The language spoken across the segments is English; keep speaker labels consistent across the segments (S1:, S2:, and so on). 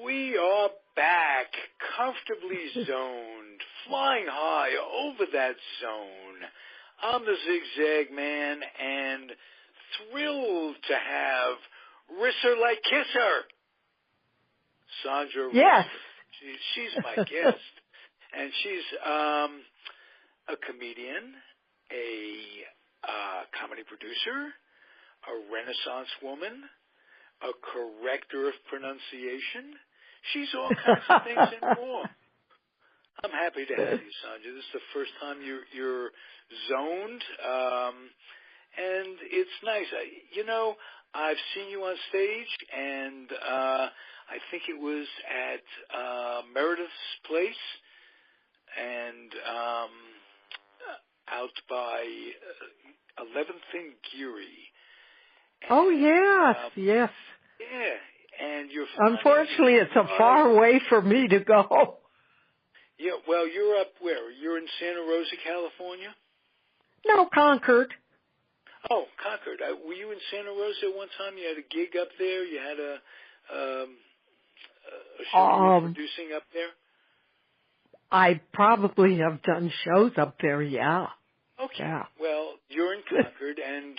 S1: We are back, comfortably zoned, flying high over that zone. I'm the Zigzag Man, and thrilled to have Risser like Kisser, Sandra M.
S2: Yes.
S1: She's my guest, and she's a comedian, a comedy producer, a Renaissance woman, a corrector of pronunciation. She's all kinds of things and more. I'm happy to have you, Sandra. This is the first time you're zoned, and it's nice. I've seen you on stage, and I think it was at Meredith's Place, and out by 11th and Geary.
S2: Oh, yes, yes.
S1: Yeah, and you're...
S2: Unfortunately, it's a far way for me to go.
S1: Yeah, well, you're up where? You're in Santa Rosa, California?
S2: No, Concord.
S1: Oh, Concord. Were you in Santa Rosa at one time? You had a gig up there? You had a show you were producing up there?
S2: I probably have done shows up there, yeah.
S1: Okay.
S2: Yeah.
S1: Well, you're in Concord, and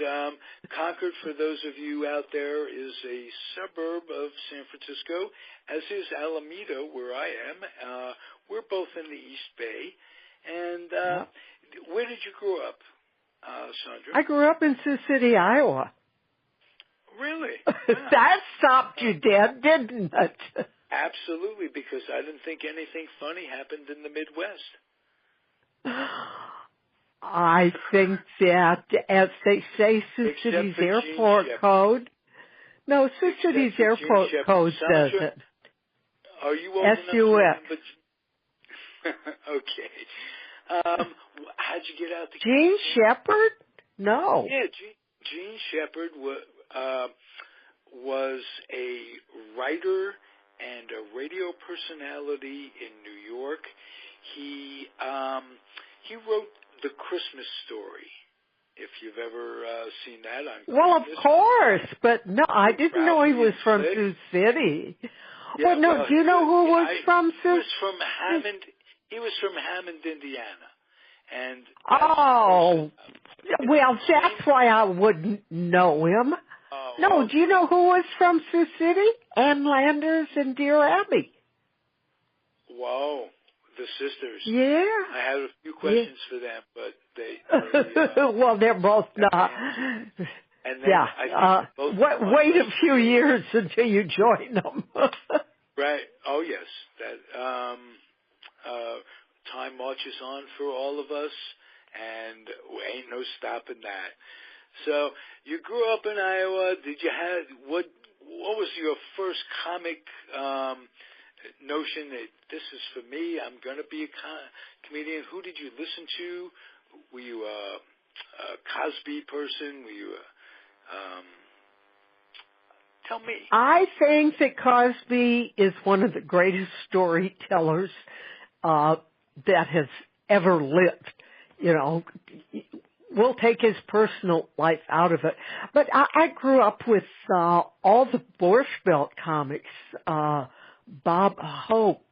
S1: Concord, for those of you out there, is a suburb of San Francisco, as is Alameda, where I am. We're both in the East Bay. And where did you grow up, Sandra?
S2: I grew up in Sioux City, Iowa.
S1: Really?
S2: That stopped you dead, didn't it?
S1: Absolutely, because I didn't think anything funny happened in the Midwest.
S2: I think that, as they say, Sioux City's airport code. No, Sioux City's airport code says it.
S1: Are you old enough to remember? Okay. How'd you get out the
S2: Gene Shepard? No.
S1: Yeah, Gene Shepard was a writer and a radio personality in New York. He wrote The Christmas Story, if you've ever seen that on Christmas.
S2: Well, of course, but no, I didn't know he was from Sioux City.
S1: Yeah,
S2: well, no, do you know who was from Sioux?
S1: He was from Hammond. He was from Hammond, Indiana. And
S2: well, that's why I wouldn't know him. No, do you know who was from Sioux City? Ann Landers and Dear Abby.
S1: Wow, the sisters.
S2: Yeah.
S1: I had a few questions for them, but they
S2: well, they're both not.
S1: And then
S2: wait a few years until you join them.
S1: Right. Oh, yes. That time marches on for all of us, and ain't no stopping that. So you grew up in Iowa. Did you have what was your first comic notion that this is for me? I'm going to be a comedian. Who did you listen to? Were you a Cosby person? Were you tell me.
S2: I think that Cosby is one of the greatest storytellers that has ever lived. You know, we'll take his personal life out of it. But I grew up with all the Borscht Belt comics, Bob Hope,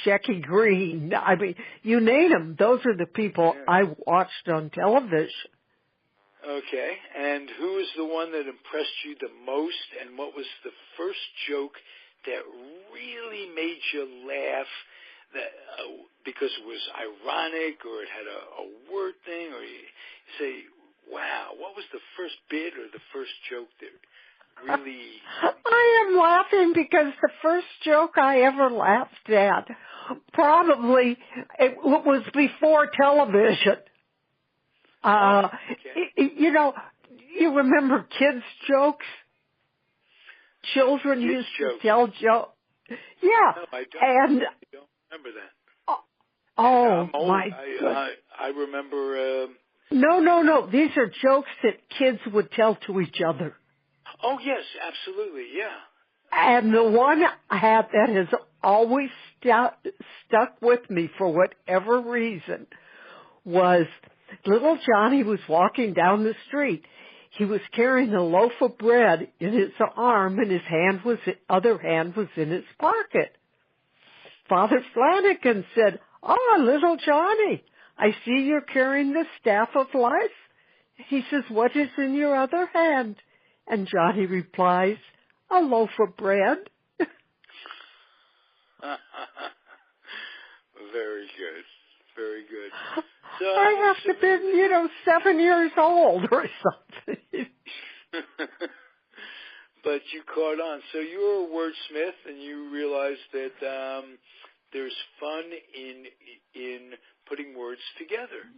S2: Shecky Green. I mean, you name them. Those are the people I watched on television.
S1: Okay, and who was the one that impressed you the most, and what was the first joke that really made you laugh, that because it was ironic or it had a word thing, or you say, wow, what was the first bit or the first joke that really...
S2: I am laughing because the first joke I ever laughed at, probably, it was before television. You know, you remember kids' jokes? Children used to tell jokes. Yeah.
S1: No, I don't.
S2: And,
S1: I don't remember that. I remember...
S2: No. These are jokes that kids would tell to each other.
S1: Oh, yes, absolutely, yeah.
S2: And the one I have that has always stuck with me for whatever reason was little Johnny was walking down the street. he was carrying a loaf of bread in his arm and his other hand was in his pocket. Father Flanagan said, "Oh, little Johnny, I see you're carrying the staff of life." He says, "What is in your other hand?" And Johnny replies, "A loaf of bread."
S1: Very good. Very good. So
S2: I have to be, 7 years old or something.
S1: But you caught on. So you're a wordsmith, and you realized that there's fun in putting words together.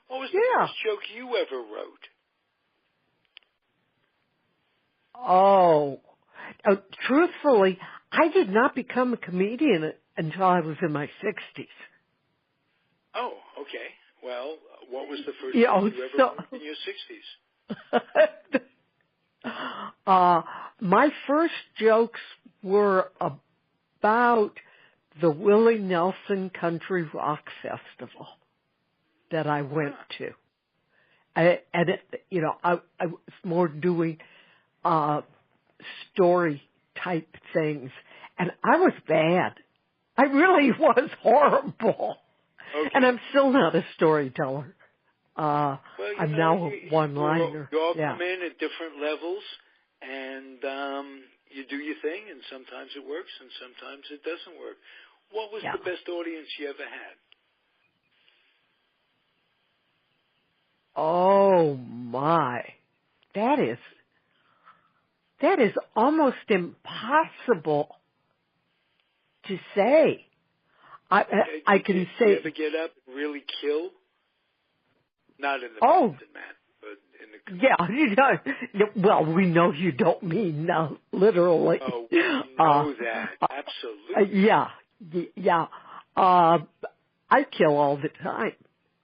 S1: What was the first joke you ever wrote?
S2: Truthfully, I did not become a comedian until I was in my 60s.
S1: Oh, okay. Well, what was the first joke you ever wrote in your 60s?
S2: My first jokes were about the Willie Nelson Country Rock Festival that I went to. I was more doing story type things, and I was bad. I really was horrible. Okay. And I'm still not a storyteller. I'm now a one-liner.
S1: You all come in at different levels, and you do your thing, and sometimes it works, and sometimes it doesn't work. What was the best audience you ever had?
S2: Oh, my. That is almost impossible to say. I can say.
S1: Did you ever get up and really kill? Not in the Mountain Man, but in
S2: the. Well, we know you don't mean literally.
S1: Oh, we know that. Absolutely.
S2: I kill all the time.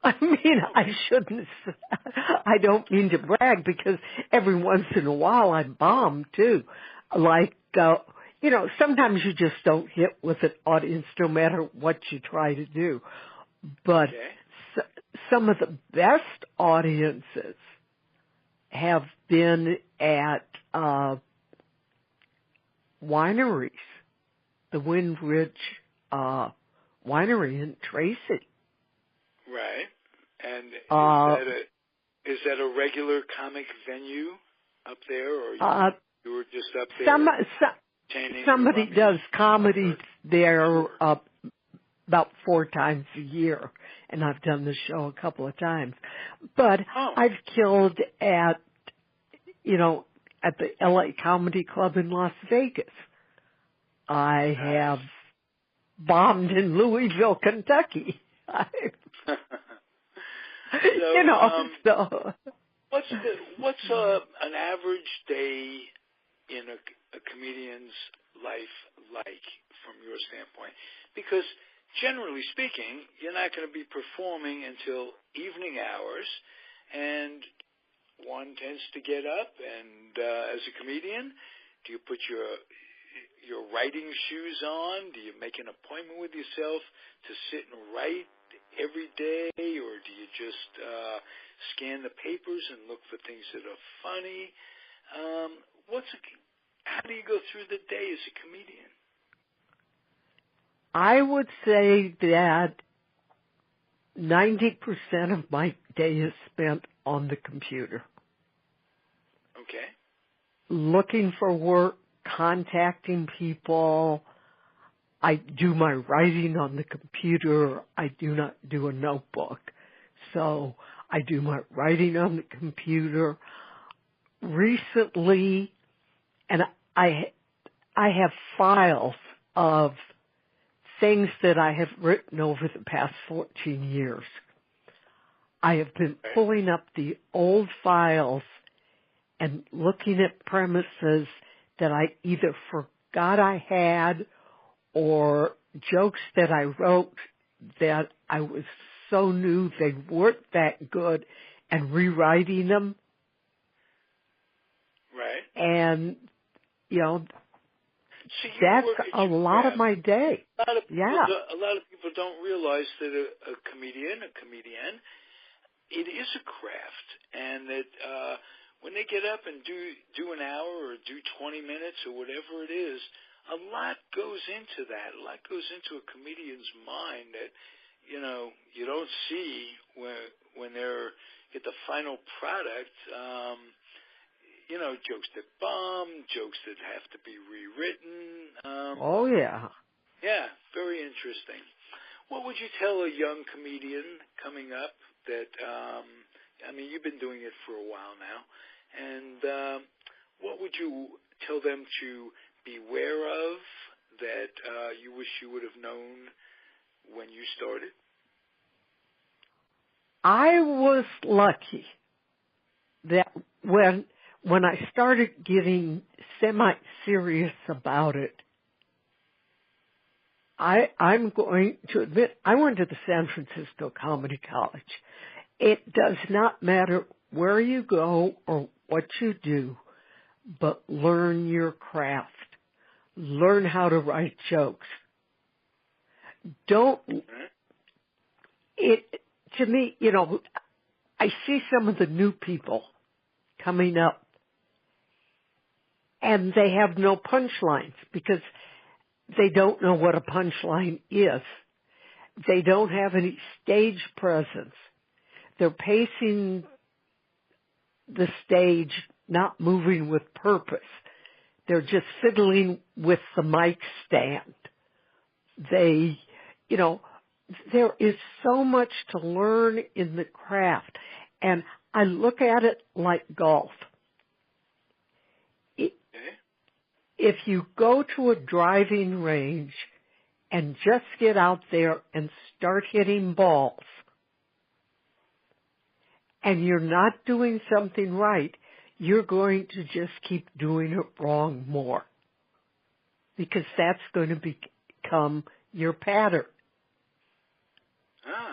S2: I mean, I don't mean to brag because every once in a while I bomb too. Like, sometimes you just don't hit with an audience no matter what you try to do. But some of the best audiences have been at wineries. The Wind Ridge Winery in Tracy.
S1: Right. And is that a regular comic venue up there, or you were just up there?
S2: Somebody does comedy there about 4 times a year, and I've done the show a couple of times. But I've killed at the LA Comedy Club in Las Vegas. I have bombed in Louisville, Kentucky.
S1: What's an average day in a comedian's life like from your standpoint? Because generally speaking, you're not going to be performing until evening hours, and one tends to get up and as a comedian, do you put your writing shoes on? Do you make an appointment with yourself to sit and write every day, or do you just scan the papers and look for things that are funny? How do you go through the day as a comedian?
S2: I would say that 90% of my day is spent on the computer.
S1: Okay.
S2: Looking for work, contacting people. I do my writing on the computer. I do not do a notebook. So I do my writing on the computer. Recently, and I have files of things that I have written over the past 14 years. I have been pulling up the old files and looking at premises that I either forgot I had or jokes that I wrote that I was so new they weren't that good, and rewriting them.
S1: Right.
S2: And, that's a lot of my day.
S1: A lot of people don't realize that a comedian, it is a craft, and that when they get up and do an hour or do 20 minutes or whatever it is, a lot goes into that. A lot goes into a comedian's mind that, you don't see when they're at the final product. Jokes that bomb, jokes that have to be rewritten.
S2: Oh, yeah.
S1: Yeah, very interesting. What would you tell a young comedian coming up that, you've been doing it for a while now, and what would you tell them to beware of that you wish you would have known when you started?
S2: I was lucky that when I started getting semi-serious about it, I'm going to admit I went to the San Francisco Comedy College. It does not matter where you go or what you do, but learn your craft. Learn how to write jokes. To me, I see some of the new people coming up, and they have no punchlines because they don't know what a punchline is. They don't have any stage presence. They're pacing the stage, not moving with purpose. They're just fiddling with the mic stand. There is so much to learn in the craft, and I look at it like golf. If you go to a driving range and just get out there and start hitting balls, and you're not doing something right, you're going to just keep doing it wrong more, because that's going to become your pattern.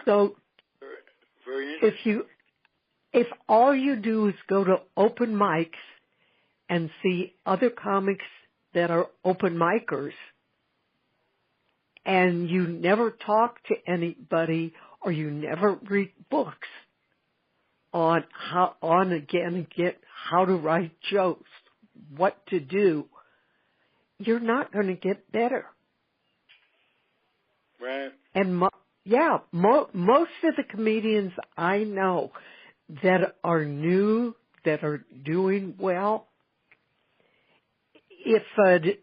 S2: So
S1: very interesting.
S2: if all you do is go to open mics and see other comics that are open micers, and you never talk to anybody or you never read books on how to write jokes, what to do, you're not going to get better.
S1: Right.
S2: And most of the comedians I know that are new, that are doing well, if an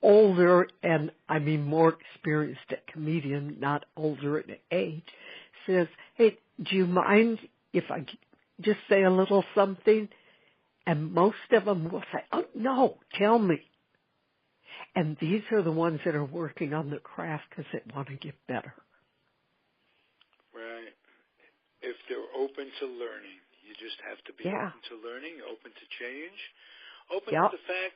S2: older, and I mean more experienced comedian, not older in age, says, hey, do you mind if I just say a little something? And most of them will say, oh, no, tell me. And these are the ones that are working on the craft because they want to get better.
S1: Right. If they're open to learning, you just have to be open to learning, open to change, open to the fact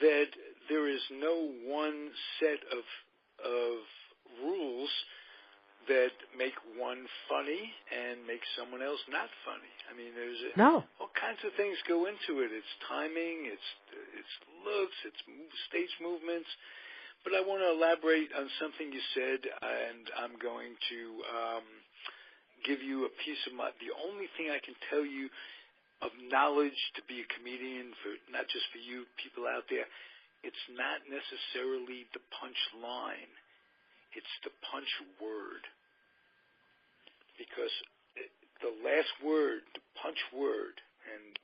S1: that there is no one set of rules that make one funny and make someone else not funny. I mean, there's all kinds of things go into it. It's timing, it's looks, it's stage movements. But I want to elaborate on something you said, and I'm going to give you a piece of the only thing I can tell you of knowledge to be a comedian, for not just for you people out there. It's not necessarily the punch line. It's the punch word. Because the last word, the punch word, and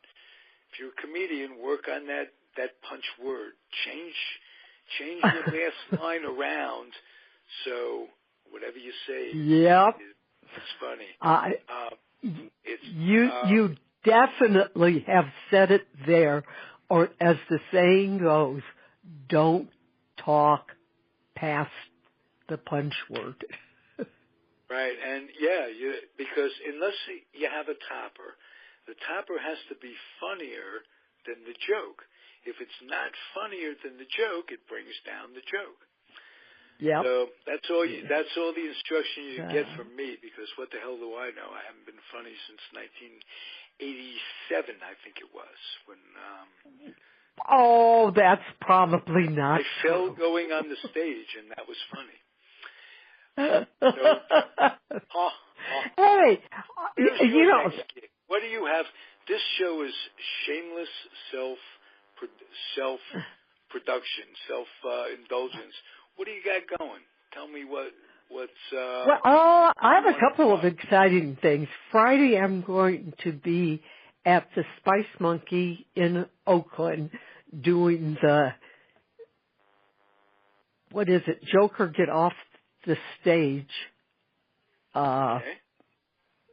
S1: if you're a comedian, work on that punch word. Change your last line around so whatever you say it's funny.
S2: You definitely have said it there, or as the saying goes, don't talk past the punch word.
S1: Right, and because unless you have a topper, the topper has to be funnier than the joke. If it's not funnier than the joke, it brings down the joke.
S2: Yeah.
S1: So that's all the instruction you get from me, because what the hell do I know? I haven't been funny since 1987, I think it was, when
S2: oh, that's probably not
S1: I fell
S2: true.
S1: going on the stage, and that was funny.
S2: Hey,
S1: Here's your next gig. What do you have This show is shameless self-production, self-indulgence. What do you got going? Tell me what's.
S2: Well, I have a couple of exciting things. Friday, I'm going to be at the Spice Monkey in Oakland doing the, what is it, Joker Get Off the Stage,
S1: Okay.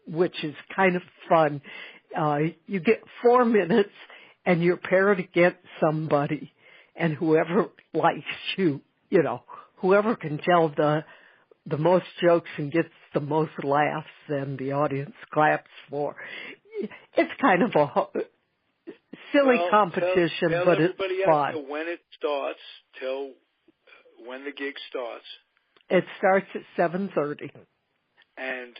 S2: which is kind of fun. You get 4 minutes and you're paired against somebody, and whoever likes you, whoever can tell the most jokes and gets the most laughs, then the audience claps for. It's kind of a silly competition,
S1: tell
S2: but it's
S1: everybody
S2: fun.
S1: out there when it starts. Tell when the gig starts.
S2: It starts at 7:30.
S1: And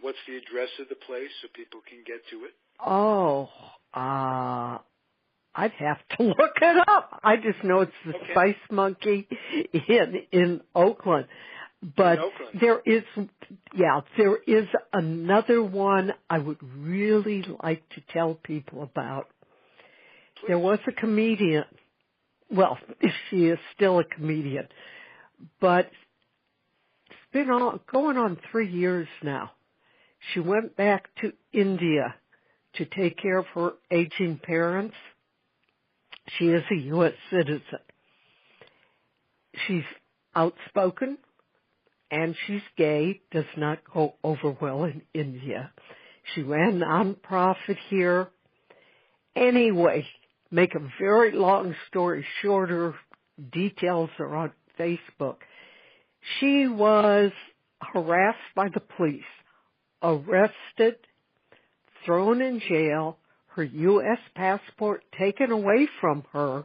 S1: what's the address of the place so people can get to it?
S2: Oh, I'd have to look it up. I just know it's the Spice Monkey in Oakland. But there is another one I would really like to tell people about. Please. There was a comedian, well, she is still a comedian, but it's been going on 3 years now. She went back to India to take care of her aging parents. She is a U.S. citizen. She's outspoken, and she's gay, does not go over well in India. She ran a nonprofit here. Anyway, make a very long story shorter, details are on Facebook. She was harassed by the police, arrested, thrown in jail, her U.S. passport taken away from her,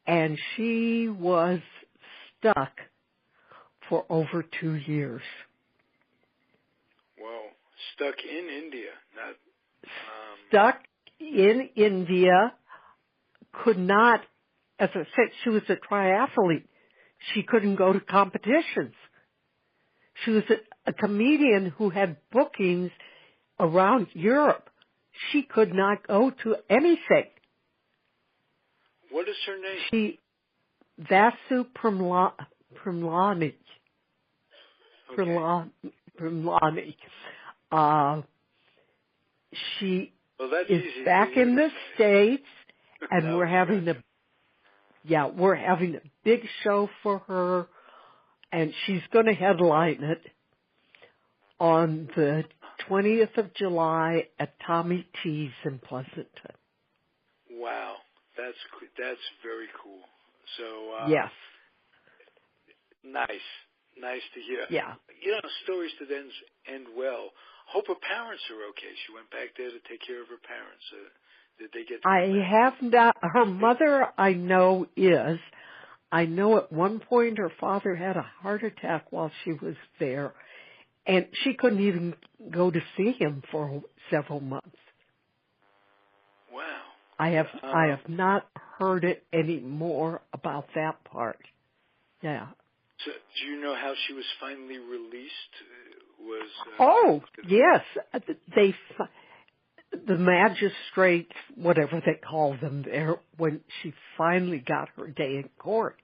S2: and she was stuck for over 2 years.
S1: Whoa. Stuck in India, not...
S2: Stuck in India, could not, as I said, she was a triathlete. She couldn't go to competitions. She was a comedian who had bookings around Europe. She could not go to anything.
S1: What is her name?
S2: Vasu Primlani. Primlani. She is back in the States, and we're having a big show for her, and she's going to headline it on the 20th of July at Tommy T's in Pleasanton.
S1: Wow, that's very cool. So
S2: yes,
S1: nice to hear.
S2: Yeah,
S1: stories that end well. Hope her parents are okay. She went back there to take care of her parents. Did they get?
S2: I have not. Her mother, I know, is. I know at one point her father had a heart attack while she was there, and she couldn't even go to see him for several months.
S1: Wow.
S2: I have not heard it any more about that part. Yeah.
S1: So, do you know how she was finally released?
S2: Yes. The magistrates, whatever they call them there, when she finally got her day in court,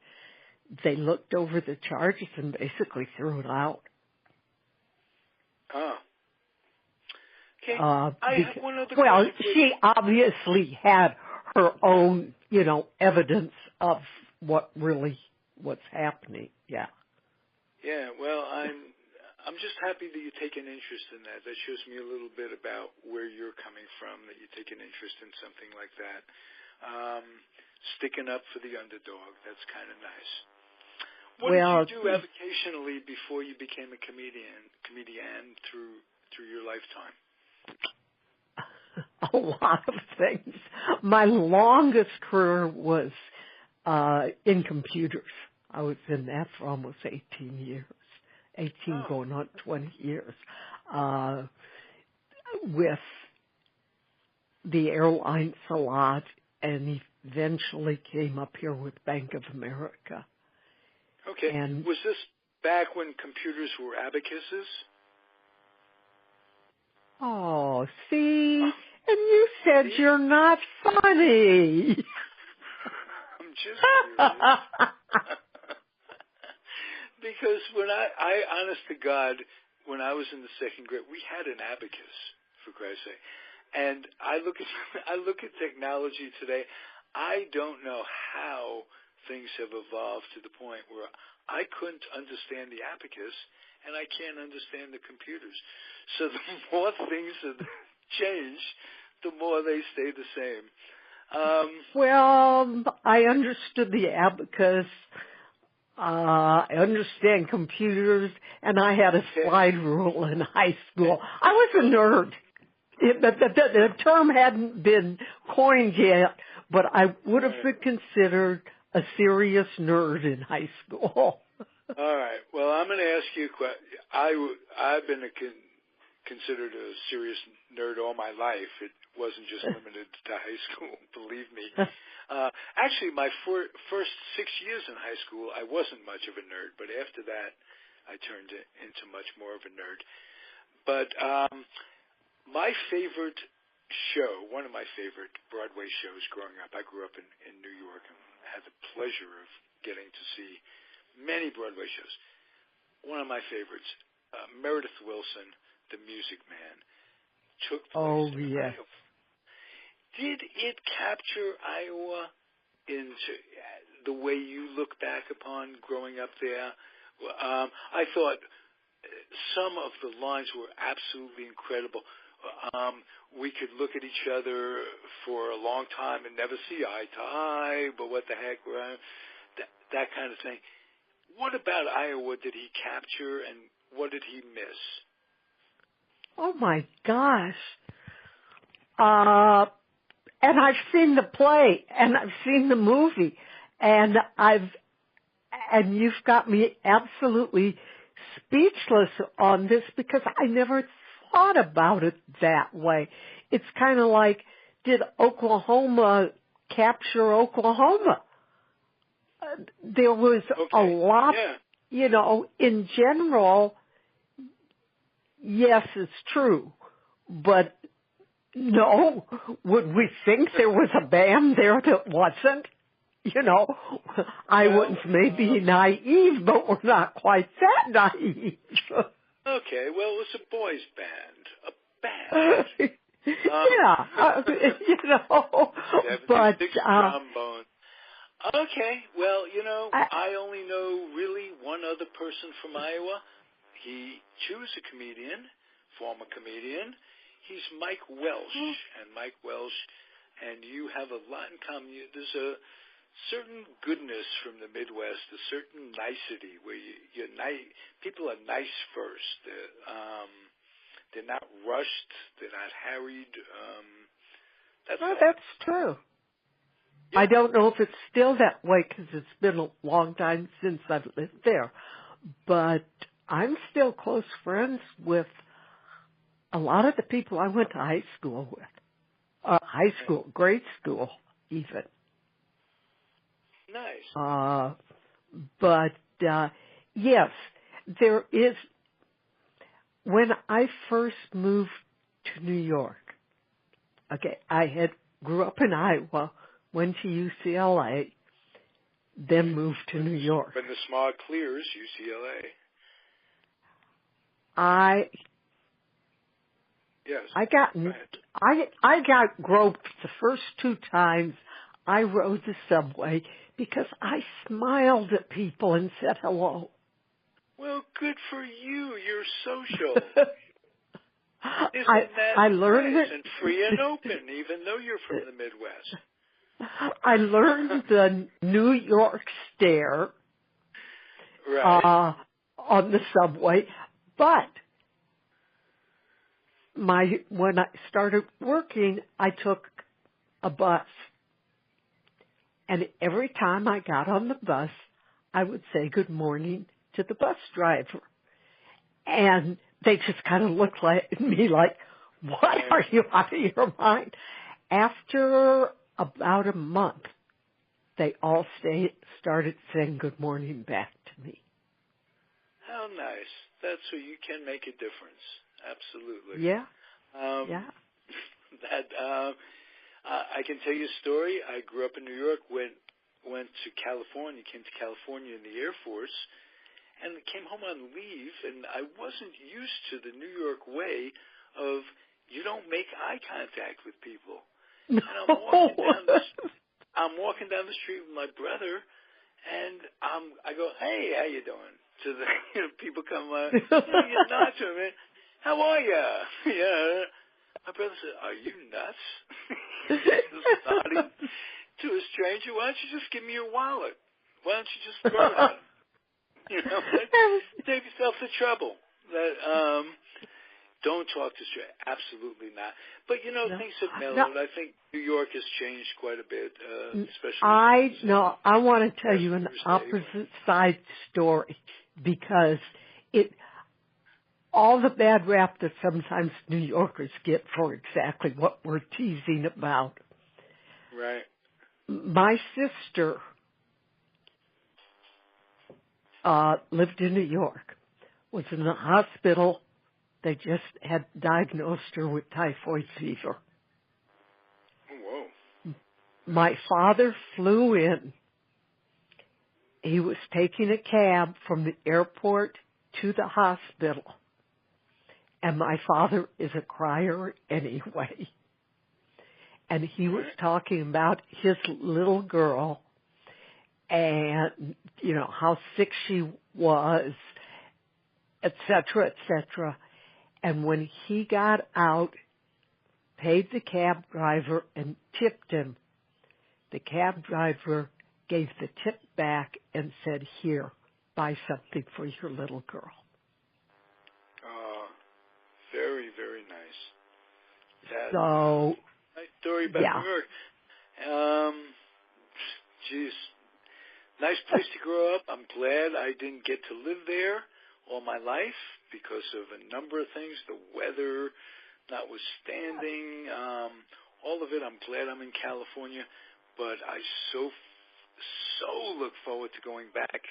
S2: they looked over the charges and basically threw it out.
S1: Oh. Okay. I have one other question.
S2: Well, she obviously had her own, evidence of what's happening. Yeah.
S1: Yeah. Well, I'm just happy that you take an interest in that. That shows me a little bit about where you're coming from, that you take an interest in something like that. Sticking up for the underdog. That's kind of nice. What did you do avocationally before you became a comedian through your lifetime?
S2: A lot of things. My longest career was in computers. I was in that for almost 18 years. 18 going on 20 years. With the airlines a lot, and eventually came up here with Bank of America.
S1: Okay.
S2: And
S1: was this back when computers were abacuses?
S2: Oh, see? And you said
S1: See?
S2: you're not funny.
S1: I'm just curious. Because when I honest to God, when I was in the second grade, we had an abacus, for Christ's sake. And I look at technology today. I don't know how things have evolved to the point where I couldn't understand the abacus, and I can't understand the computers. So the more things have changed, the more they stay the same.
S2: Well, I understood the abacus. I understand computers, and I had a slide rule in high school. I was a nerd. The term hadn't been coined yet, but I would have been considered a serious nerd in high school.
S1: All right. Well, I'm going to ask you a question. I've been considered a serious nerd all my life. It wasn't just limited to high school, believe me. Actually, my first 6 years in high school, I wasn't much of a nerd, but after that, I turned into much more of a nerd. But my favorite show, one of my favorite Broadway shows growing up, I grew up in New York and had the pleasure of getting to see many Broadway shows. One of my favorites, Meredith Willson, The Music Man, took place in Iowa. Did it capture Iowa into the way you look back upon growing up there? I thought some of the lines were absolutely incredible. We could look at each other for a long time and never see eye to eye, but what the heck, that kind of thing. What about Iowa did he capture, and what did he miss?
S2: Oh, my gosh. And I've seen the play, and I've seen the movie, and you've got me absolutely speechless on this because I never thought about it that way. It's kind of like, did Oklahoma capture Oklahoma? There was a lot, in general, yes, it's true, but no, would we think there was a band there that wasn't? Iowans may be naive, but we're not quite that naive.
S1: Okay, well, it was a boys' band. A band.
S2: But...
S1: 76 trombones. Okay, well, I only know really one other person from Iowa. She was a comedian, former comedian. He's Mike Welsh, and Mike Welsh and you have a lot in common. There's a certain goodness from the Midwest, a certain nicety where you're nice. People are nice first. They're not rushed. They're not harried.
S2: That's true. Yeah. I don't know if it's still that way because it's been a long time since I've lived there, but I'm still close friends with a lot of the people I went to high school with. Grade school, even.
S1: Nice.
S2: But yes, there is. When I first moved to New York, I grew up in Iowa, went to UCLA, then moved to New York.
S1: When the smog clears, UCLA.
S2: I got groped the first 2 times I rode the subway because I smiled at people and said hello.
S1: Well, good for you. You're social. Isn't that
S2: I learned
S1: nice and free and open, even though you're from the Midwest?
S2: I learned the New York stare on the subway, but when I started working, I took a bus. And every time I got on the bus, I would say good morning to the bus driver. And they just kind of looked at me like, what, are you out of your mind? After about a month, they all started saying good morning back to me.
S1: How nice. That's where you can make a difference. Absolutely.
S2: Yeah. Yeah.
S1: That I can tell you a story. I grew up in New York, went to California, came to California in the Air Force, and came home on leave, and I wasn't used to the New York way of you don't make eye contact with people.
S2: No.
S1: And I'm walking down the street with my brother, and I go, "Hey, how you doing?" To the people come, you nod to me. How are you? Yeah. My brother said, "Are you nuts?" Just nodding to a stranger. Why don't you just give me your wallet? Why don't you just throw it at him? You know, save yourself the trouble. That don't talk to strangers. Absolutely not. But
S2: No.
S1: things have mellowed. I think New York has changed quite a bit, especially.
S2: I want to tell you an opposite side story because all the bad rap that sometimes New Yorkers get for exactly what we're teasing about.
S1: Right.
S2: My sister lived in New York, was in the hospital. They just had diagnosed her with typhoid fever.
S1: Whoa.
S2: My father flew in. He was taking a cab from the airport to the hospital. And my father is a crier anyway. And he was talking about his little girl and, how sick she was, et cetera, et cetera. And when he got out, paid the cab driver and tipped him, the cab driver gave the tip back and said, "Here, buy something for your little girl."
S1: Very, very nice.
S2: So,
S1: nice story about New York. Geez, nice place to grow up. I'm glad I didn't get to live there all my life because of a number of things, the weather notwithstanding, all of it. I'm glad I'm in California, but I so look forward to going back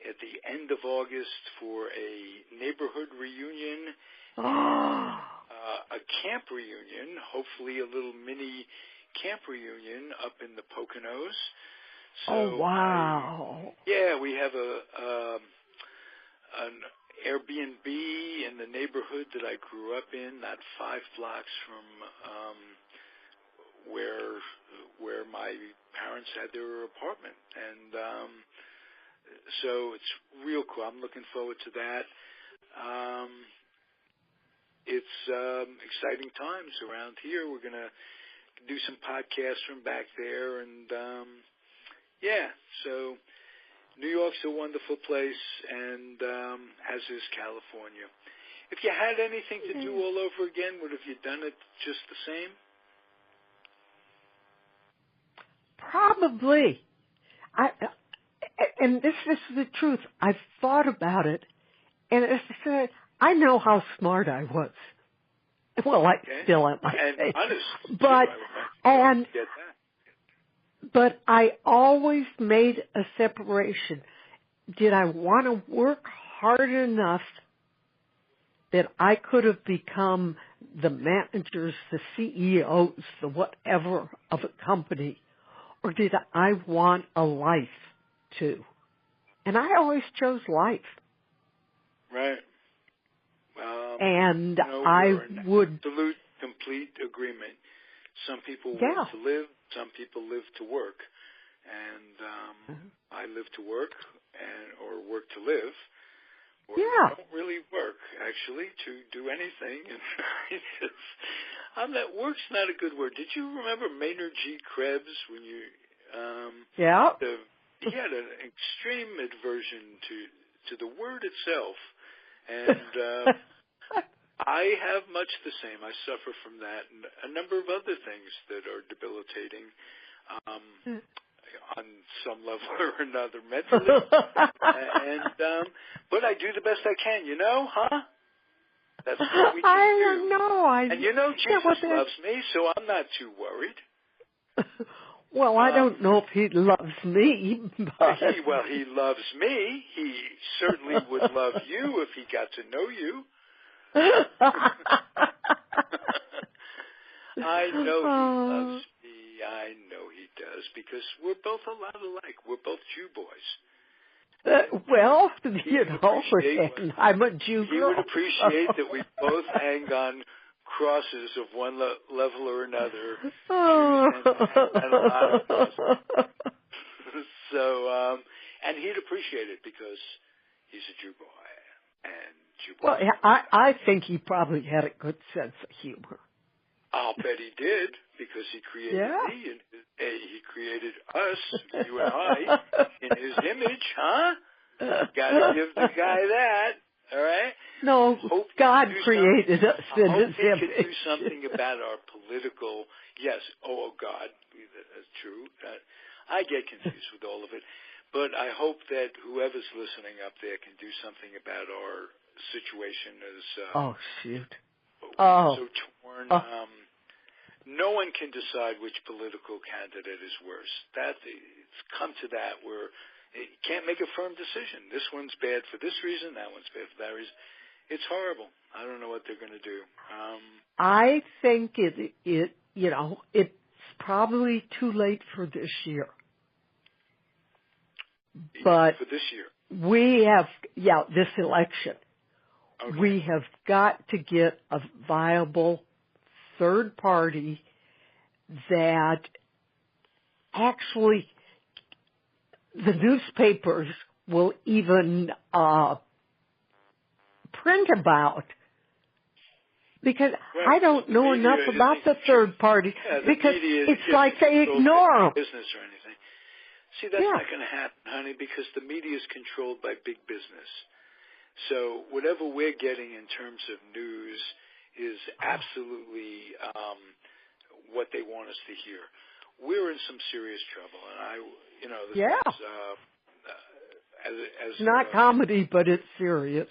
S1: at the end of August for a neighborhood reunion, a camp reunion, hopefully a little mini camp reunion up in the Poconos. So
S2: wow.
S1: We have an Airbnb in the neighborhood that I grew up in, not 5 blocks from where my parents had their apartment. And so it's real cool. I'm looking forward to that. It's exciting times around here. We're going to do some podcasts from back there. And, so New York's a wonderful place, and as is California. If you had anything to do all over again, would have you done it just the same?
S2: Probably. And this is the truth. I've thought about it, and as I said, I know how smart I was. Well, I still am.
S1: And honest.
S2: But I always made a separation. Did I want to work hard enough that I could have become the managers, the CEOs, the whatever of a company, or did I want a life too? And I always chose life.
S1: Right.
S2: And I would...
S1: Absolute, complete agreement. Some people work to live, some people live to work. And I live to work or work to live. Or don't really work, actually, to do anything. And work's not a good word. Did you remember Maynard G. Krebs when you... he had an extreme aversion to the word itself. And I have much the same. I suffer from that and a number of other things that are debilitating on some level or another mentally. But I do the best I can, huh? That's what we can do.
S2: I don't know.
S1: And Jesus loves me, so I'm not too worried.
S2: Well, I don't know if he loves me. But...
S1: he loves me. He certainly would love you if he got to know you. I know he loves me. I know he does, because we're both a lot alike. We're both Jew boys.
S2: Well,
S1: He
S2: you
S1: would
S2: know,
S1: appreciate
S2: and I'm a Jew
S1: he
S2: girl.
S1: would appreciate that we both hang on crosses of one level or another. Jews tend to hang on a lot of crosses. So, and he'd appreciate it because he's a Jew boy, and Jew boys.
S2: Well, I think he probably had a good sense of humor.
S1: I'll bet he did, because he created me, and he created us, you and I, in his image, huh? Gotta give the guy that, all right?
S2: No, God created us in his image.
S1: I hope he could do something about our political, yes, God, that's true. I get confused with all of it. But I hope that whoever's listening up there can do something about our situation as so torn. No one can decide which political candidate is worse. It's come to that where you can't make a firm decision. This one's bad for this reason, that one's bad for that reason. It's horrible. I don't know what they're going to do.
S2: I think it's probably too late for this year. But
S1: for this year,
S2: we have, this election, we have got to get a viable third party that actually the newspapers will even print about. Because I don't know enough about the third party, because it's like they ignore them.
S1: Business or anything. See, that's not going to happen, honey, because the media is controlled by big business. So whatever we're getting in terms of news is absolutely what they want us to hear. We're in some serious trouble, and it's not
S2: comedy, but it's serious.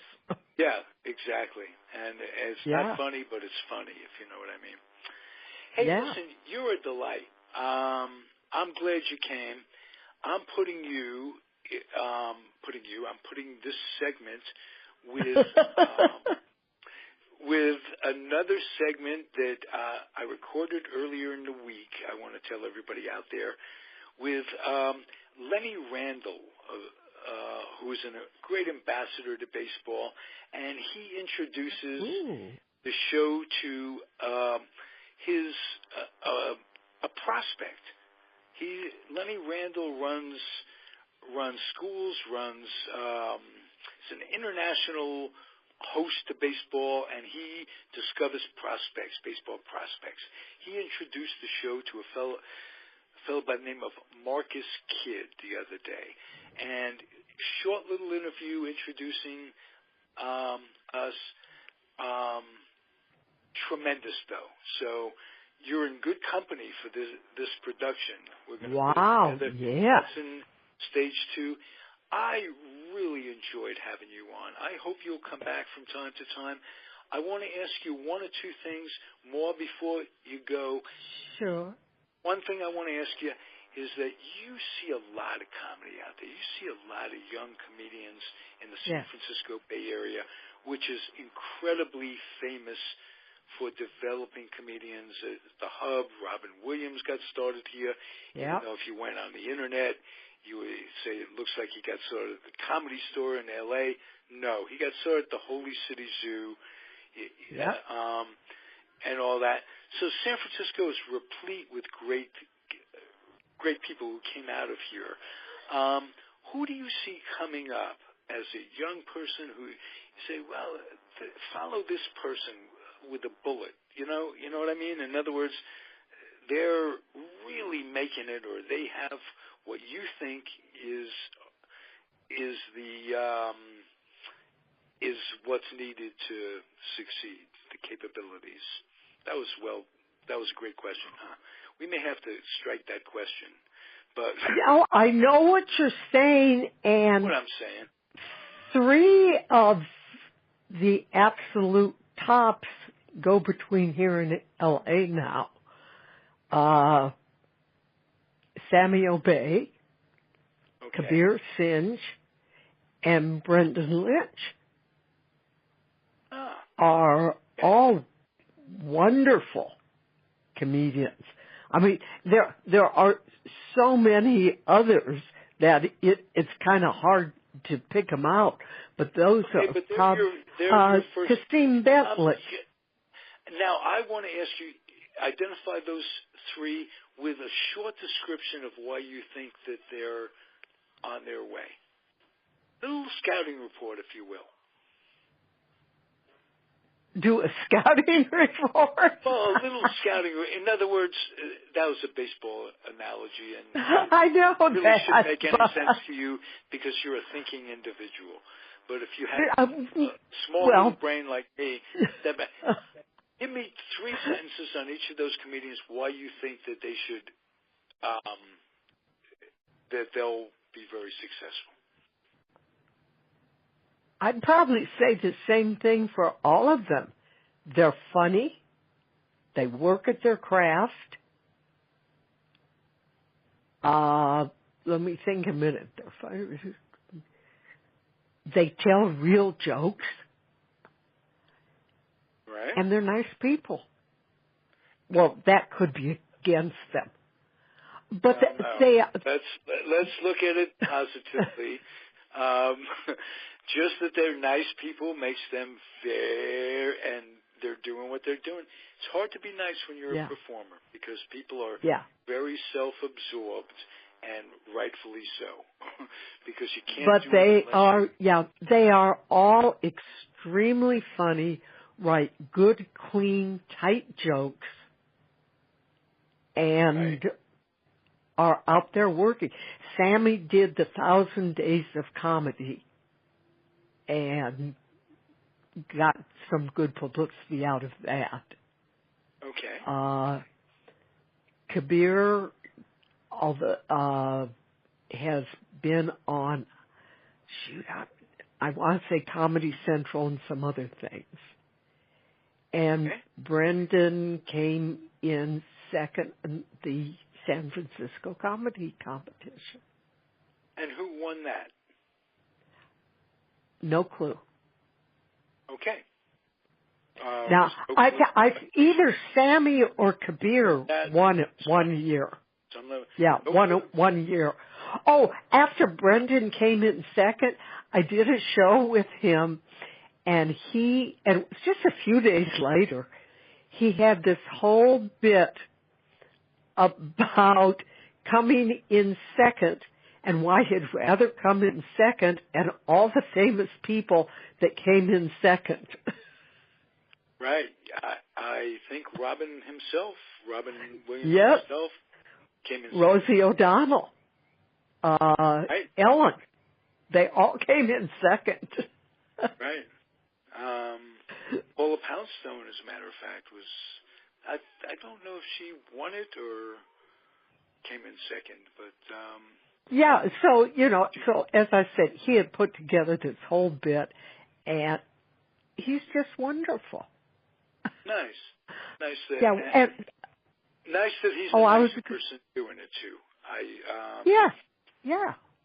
S1: Yeah, exactly, and it's not funny, but it's funny, if you know what I mean. Hey, listen, you're a delight. I'm glad you came. I'm putting this segment with another segment that I recorded earlier in the week. I want to tell everybody out there with Lenny Randall, who is a great ambassador to baseball, and he introduces the show to a prospect. Lenny Randall runs schools, he's an international host to baseball, and he discovers baseball prospects. He introduced the show to a fellow by the name of Marcus Kidd the other day, and short little interview introducing us. Tremendous though. So you're in good company for this production. We're going to put it together. That's in stage 2. I really enjoyed having you on. I hope you'll come back from time to time. I want to ask you one or two things more before you go.
S2: Sure.
S1: One thing I want to ask you is that you see a lot of comedy out there. You see a lot of young comedians in the San Francisco Bay Area, which is incredibly famous for developing comedians. The Hub, Robin Williams got started here. Even though if you went on the internet, you would say it looks like he got started at the Comedy Store in L.A. No, he got started at the Holy City Zoo, and all that. So San Francisco is replete with great people who came out of here. Who do you see coming up as a young person who you say, well, follow this person with a bullet, you know what I mean? In other words, they're really making it, or they have what you think is what's needed to succeed, the capabilities. That was a great question, huh? We may have to strike that question, but
S2: I know what you're saying, and
S1: what I'm saying. 3
S2: of the absolute tops go between here and L.A. now. Sammy Obey, Kabir Singh, and Brendan Lynch are all wonderful comedians. I mean, there are so many others that it's kind of hard to pick them out. But those are
S1: but they're your first.
S2: Christine Bentley.
S1: Now, I want to ask you, identify those three with a short description of why you think that they're on their way. A little scouting report, if you will.
S2: Do a scouting report?
S1: Well, a little scouting. In other words, that was a baseball analogy, and
S2: I know
S1: it really
S2: that,
S1: shouldn't make any sense to you because you're a thinking individual. But if you have a small little brain like me, give me three sentences on each of those comedians why you think that they should, that they'll be very successful.
S2: I'd probably say the same thing for all of them. They're funny. They work at their craft. Let me think a minute. They're funny. They tell real jokes.
S1: Right.
S2: And they're nice people. Well, that could be against them. But
S1: let's look at it positively. Just that they're nice people makes them fair, and they're doing what they're doing. It's hard to be nice when you're a performer because people are very self-absorbed, and rightfully so, because you can't.
S2: But they are all extremely funny, write good, clean, tight jokes, and are out there working. Sammy did the 1,000 Days of Comedy and got some good publicity out of that.
S1: Okay.
S2: Kabir has been on, I want to say Comedy Central and some other things. And Brendan came in second in the San Francisco Comedy Competition.
S1: And who won that?
S2: No clue.
S1: Okay.
S2: Now, either Sammy or Kabir won it 1 year. One year. Oh, after Brendan came in second, I did a show with him, and it was just a few days later, he had this whole bit about coming in second and why he'd rather come in second and all the famous people that came in second.
S1: Right. I think Robin Williams himself, came in second.
S2: Rosie O'Donnell, Ellen, they all came in second.
S1: Right. Paula Poundstone, as a matter of fact, I don't know if she won it or came in second, but
S2: so as I said, he had put together this whole bit, and he's just wonderful.
S1: Nice that nice that he's a nice person doing it too.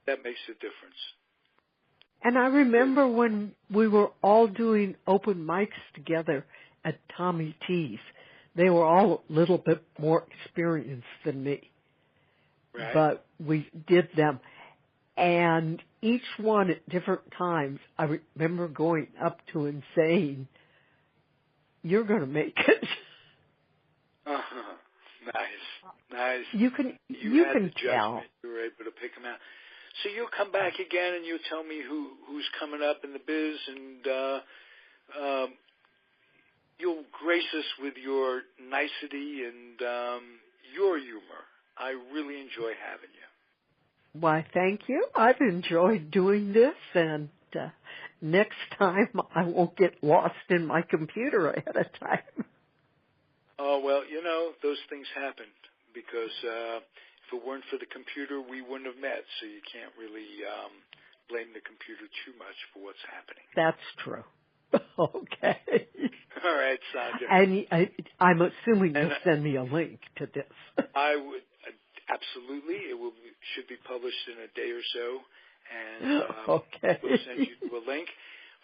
S1: That makes a difference.
S2: And I remember when we were all doing open mics together at Tommy T's. They were all a little bit more experienced than me.
S1: Right.
S2: But we did them. And each one at different times, I remember going up to and saying, "You're going to make it."
S1: Nice.
S2: You can tell.
S1: You were able to pick them out. So you'll come back again and you'll tell me who's coming up in the biz, and you'll grace us with your nicety and your humor. I really enjoy having you.
S2: Why, thank you. I've enjoyed doing this, and next time I won't get lost in my computer ahead of time.
S1: Oh, well, those things happen because if it weren't for the computer, we wouldn't have met, so you can't really blame the computer too much for what's happening.
S2: That's true. Okay.
S1: All right, Sandra.
S2: And I'm assuming you'll send me a link to this.
S1: I would. Absolutely. It should be published in a day or so, and we'll send you a link.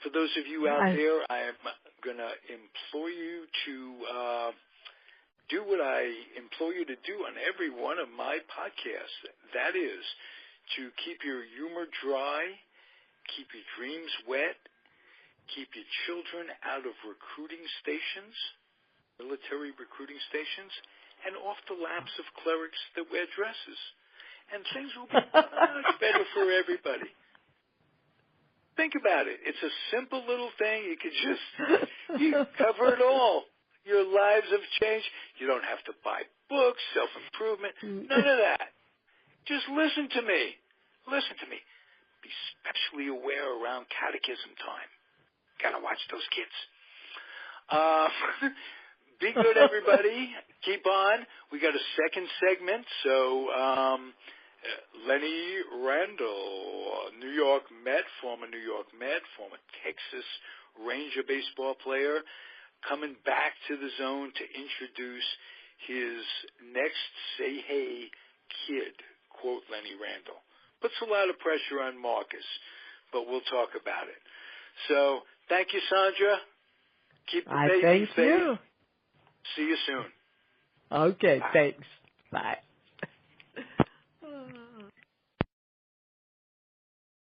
S1: For those of you out there, I am going to implore you to do what I implore you to do on every one of my podcasts. That is to keep your humor dry, keep your dreams wet, keep your children out of recruiting stations, military recruiting stations, and off the laps of clerics that wear dresses. And things will be much better for everybody. Think about it. It's a simple little thing. You cover it all. Your lives have changed. You don't have to buy books, self-improvement, none of that. Just listen to me. Listen to me. Be especially aware around catechism time. Gotta watch those kids. Be good, everybody. Keep on. We got a second segment. So Lenny Randall, New York Met, former New York Met, former Texas Ranger baseball player, coming back to the zone to introduce his next Say Hey Kid, quote Lenny Randall. Puts a lot of pressure on Marcus, but we'll talk about it. So thank you, Sandra. Keep the faith.
S2: Thank you.
S1: See you soon.
S2: Okay,
S1: Bye.
S2: thanks. Bye.